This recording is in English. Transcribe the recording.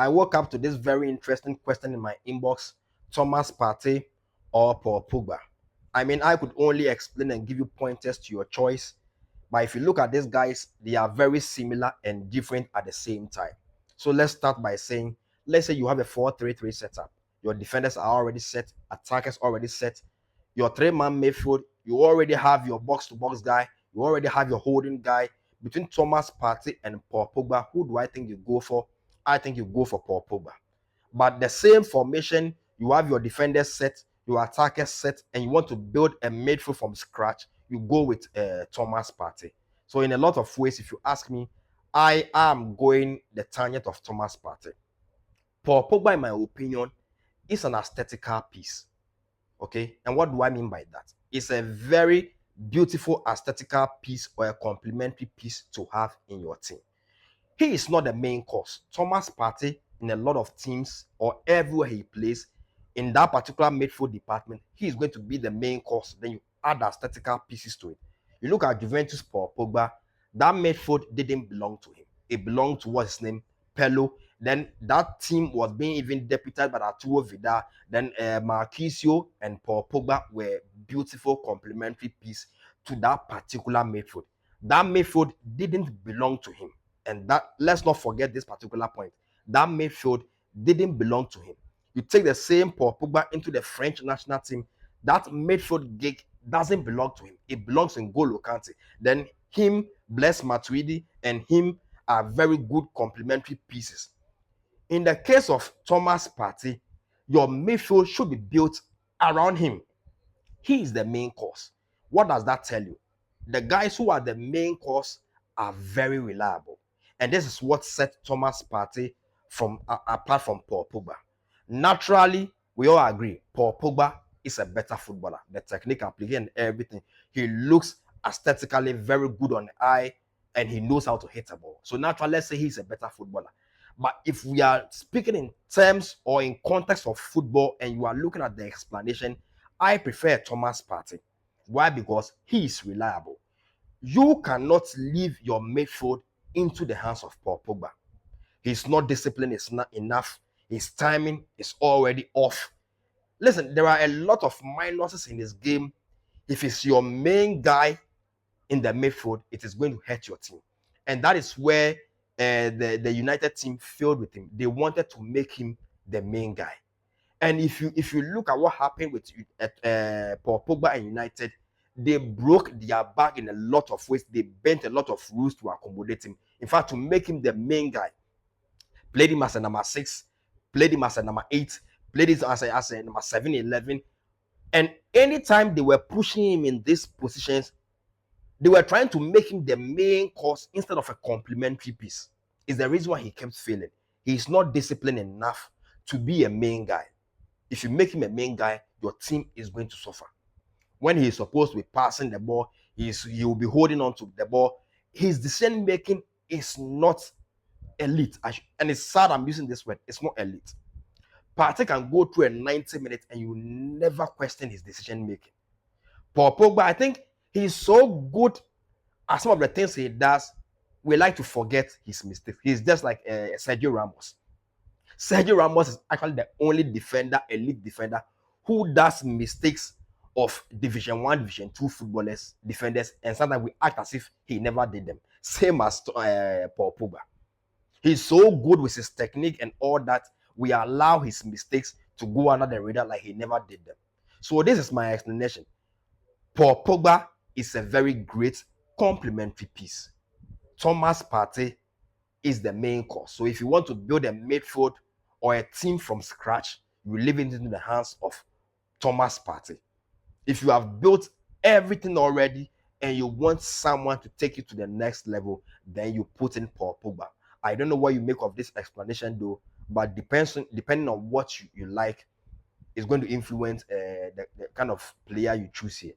I woke up to this very interesting question in my inbox: Thomas Partey or Paul Pogba? I mean, I could only explain and give you pointers to your choice, but if you look at these guys, they are very similar and different at the same time. So let's start by saying, let's say you have a 4-3-3 setup. Your defenders are already set, attackers already set. Your three-man midfield, you already have your box-to-box guy, you already have your holding guy. Between Thomas Partey and Paul Pogba, who do I think you go for? I think you go for Paul Pogba. But the same formation, you have your defenders set, your attackers set, and you want to build a midfield from scratch, you go with Thomas Partey. So in a lot of ways, if you ask me, I am going the tangent of Thomas Partey. Paul Pogba, in my opinion, is an aesthetical piece. Okay, and what do I mean by that? It's a very beautiful aesthetical piece or a complementary piece to have in your team. He is not the main cause. Thomas Partey, in a lot of teams or everywhere he plays, in that particular midfield department, he is going to be the main cause. Then you add aesthetical pieces to it. You look at Juventus Paul Pogba, that midfield didn't belong to him. It belonged to what's his name? Pello. Then that team was being even deputized by Arturo Vidal. Then Marquisio and Paul Pogba were beautiful complementary piece to that particular midfield. That midfield didn't belong to him. And that, let's not forget this particular point. That midfield didn't belong to him. You take the same Paul Pogba into the French national team, that midfield gig doesn't belong to him. It belongs in N'Golo Kante. Then him, Blaise Matuidi, and him are very good complementary pieces. In the case of Thomas Partey, your midfield should be built around him. He is the main cause. What does that tell you? The guys who are the main cause are very reliable. And this is what set Thomas Partey apart from Paul Pogba. Naturally, we all agree Paul Pogba is a better footballer. The technique application and everything. He looks aesthetically very good on the eye and he knows how to hit a ball. So naturally, let's say he's a better footballer. But if we are speaking in terms or in context of football and you are looking at the explanation, I prefer Thomas Partey. Why? Because he is reliable. You cannot leave your midfield into the hands of Paul Pogba. He's not disciplined, it's not enough. His timing is already off. Listen, there are a lot of minuses in this game. If it's your main guy in the midfield, it is going to hurt your team. And that is where the United team failed with him. They wanted to make him the main guy. And if you look at what happened with Paul Pogba and United, they broke their back in a lot of ways. They bent a lot of rules to accommodate him. In fact, to make him the main guy. Played him as a number 6, played him as a number 8, played him as a number 7, 11. And anytime they were pushing him in these positions, they were trying to make him the main cause instead of a complementary piece. It's the reason why he kept failing. He's not disciplined enough to be a main guy. If you make him a main guy, your team is going to suffer. When he is supposed to be passing the ball, he will be holding on to the ball. His decision making is not elite. And it's sad I'm using this word. It's not elite. Partey can go through a 90 minutes and you never question his decision making. Paul Pogba, I think he's so good at some of the things he does, we like to forget his mistakes. He's just like Sergio Ramos. Sergio Ramos is actually the only defender, elite defender, who does mistakes of Division 1, Division 2 footballers, defenders, and sometimes we act as if he never did them. Same as Paul Pogba. He's so good with his technique and all that, we allow his mistakes to go under the radar like he never did them. So this is my explanation. Paul Pogba is a very great complementary piece. Thomas Partey is the main cause. So if you want to build a midfield or a team from scratch, you leave it into the hands of Thomas Partey. If you have built everything already and you want someone to take you to the next level, then you put in Paul Pogba. I don't know what you make of this explanation though, but depending on what you like, is going to influence the kind of player you choose here.